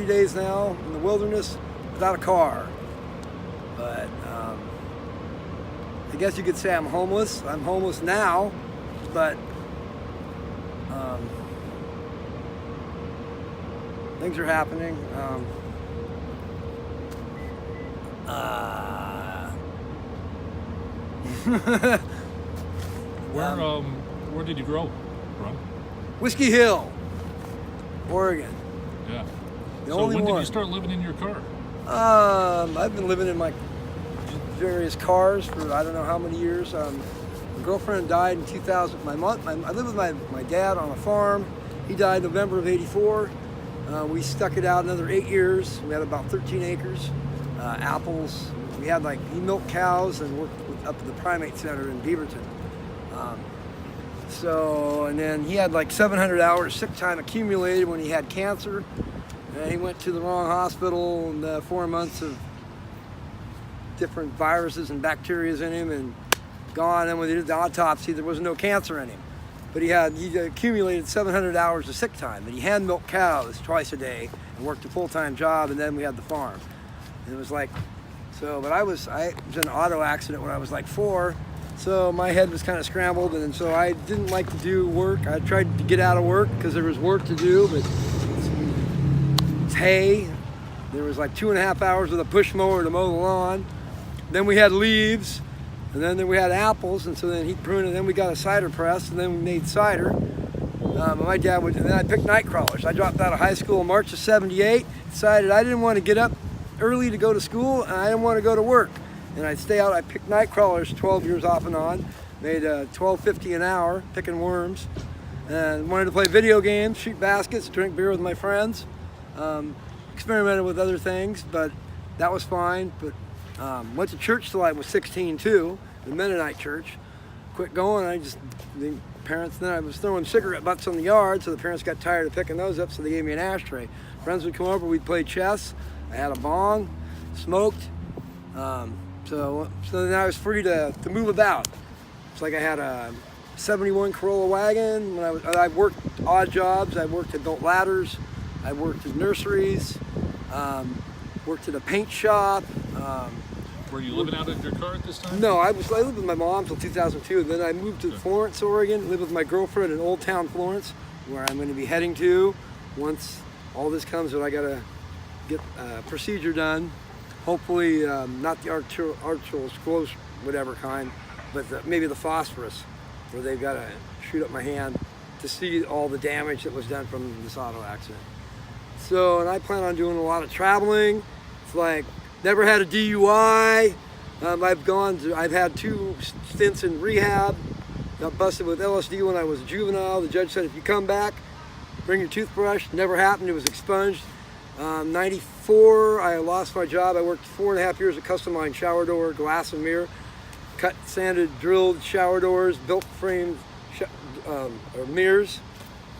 days now in the wilderness without a car. But I guess you could say I'm homeless. I'm homeless now, but things are happening. Where did you grow, Ron? Whiskey Hill, Oregon. Yeah. The So only when one. did you start living in your car? I've been living in my various cars for I don't know how many years. My girlfriend died in 2000. I lived with my dad on a farm. He died November of '84. We stuck it out another 8 years. We had about 13 acres, apples. We had he milked cows and worked up at the primate center in Beaverton. And then he had 700 hours sick time accumulated when he had cancer. And he went to the wrong hospital and 4 months of different viruses and bacteria in him and gone. And when they did the autopsy, there was no cancer in him. But he accumulated 700 hours of sick time. And he hand milked cows twice a day and worked a full-time job. And then we had the farm. And it was but I was in an auto accident when I was 4. So my head was kind of scrambled, and so I didn't like to do work. I tried to get out of work because there was work to do, but it's hay. There was 2.5 hours with a push mower to mow the lawn. Then we had leaves, and then we had apples, and so then he pruned, and then we got a cider press, and then we made cider. My dad and then I picked night crawlers. I dropped out of high school in March of '78, decided I didn't want to get up early to go to school, and I didn't want to go to work. And I'd stay out. I picked night crawlers 12 years off and on, made $12.50 an hour picking worms, and wanted to play video games, shoot baskets, drink beer with my friends, experimented with other things, but that was fine. But went to church till I was 16 too, the Mennonite church. Quit going. The parents, then I was throwing cigarette butts on the yard, so the parents got tired of picking those up, so they gave me an ashtray. Friends would come over, we'd play chess. I had a bong, smoked. So then I was free to move about. It's I had a '71 Corolla wagon. When I worked odd jobs. I worked at built ladders. I worked in nurseries. Worked at a paint shop. Were you living out of your car at this time? No, I lived with my mom until 2002. Then I moved to Florence, Oregon. Lived with my girlfriend in Old Town Florence, where I'm going to be heading to once all this comes. But I got to get a procedure done. Hopefully not the arterial sclerosis, whatever kind, but maybe the phosphorus, where they've got to shoot up my hand to see all the damage that was done from this auto accident. So, and I plan on doing a lot of traveling. It's never had a DUI. I've had 2 stints in rehab. Got busted with LSD when I was a juvenile. The judge said, if you come back, bring your toothbrush. Never happened, it was expunged. 94, I lost my job. I worked 4.5 years at Custom Line Shower Door, Glass and Mirror. Cut, sanded, drilled shower doors, built frame mirrors,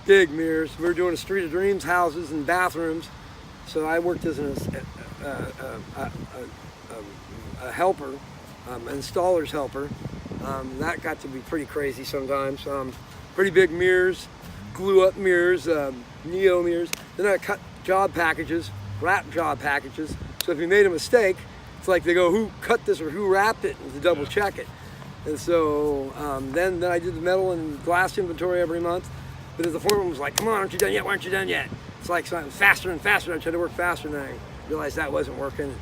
big mirrors. We were doing a Street of Dreams houses and bathrooms. So I worked as a helper, installer's helper. That got to be pretty crazy sometimes. Pretty big mirrors, glue up mirrors, neo mirrors. Then I cut job packages, wrap job packages. So if you made a mistake, it's they go, who cut this or who wrapped it, and to double check it. And so then I did the metal and glass inventory every month. But if the foreman was come on, aren't you done yet? Why aren't you done yet? It's so faster and faster. I tried to work faster, and I realized that wasn't working.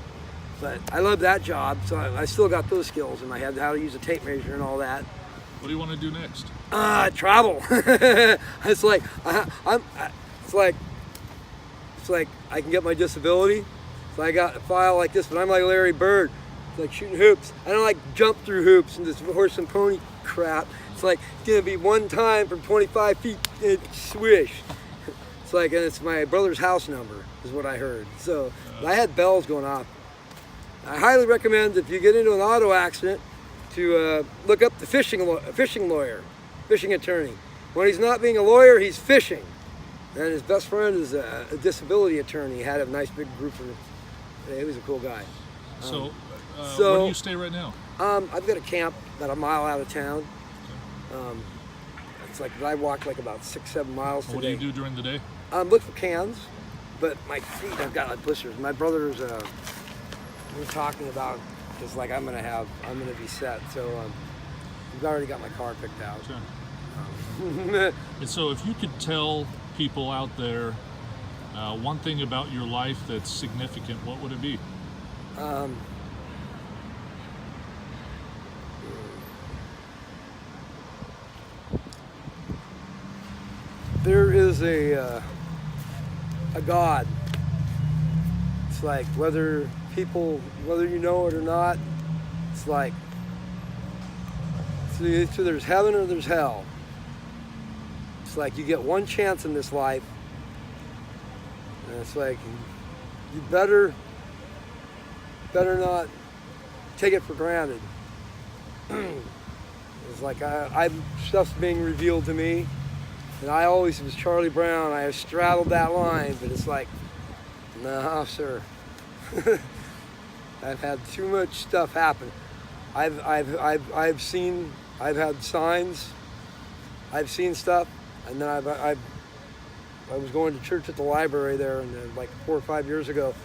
But I loved that job, so I still got those skills in my head, how to use a tape measure and all that. What do you want to do next? Travel. It's I can get my disability. So I got a file like this, but I'm like Larry Bird. It's shooting hoops. I don't jump through hoops and this horse and pony crap. It's gonna be one time from 25 feet and swish. It's and it's my brother's house number is what I heard. So I had bells going off. I highly recommend if you get into an auto accident to look up the fishing lawyer, fishing attorney. When he's not being a lawyer, he's fishing. And his best friend is a disability attorney. He had a nice big group of he was a cool guy. So where do you stay right now? I've got a camp about a mile out of town. It's I walk about 6-7 miles today. What do you do during the day? Look for cans, but my feet, I've got like blisters. My brother's, we're talking about, it's like I'm gonna be set. So I've already got my car picked out. Sure. And so if you could tell people out there one thing about your life that's significant, what would it be? There is a God. It's like whether you know it or not, it's like so there's heaven or there's hell. It's like you get one chance in this life, and it's like you better not take it for granted. It's like stuff's being revealed to me, and I always was Charlie Brown. I straddled that line, but it's like, no, sir. I've had too much stuff happen. I've had signs. I've seen stuff, and then I was going to church at the library there, and like 4 or 5 years ago,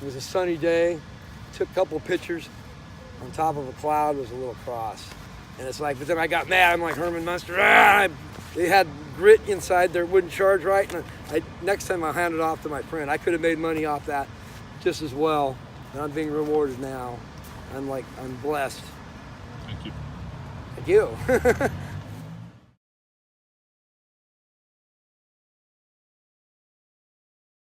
it was a sunny day. Took a couple pictures. On top of a cloud was a little cross, and it's like. But then I got mad. I'm like Herman Munster. They had grit inside there, wouldn't charge right, and next time I hand it off to my friend. I could have made money off that just as well, and I'm being rewarded now. I'm blessed. Thank you. Thank you.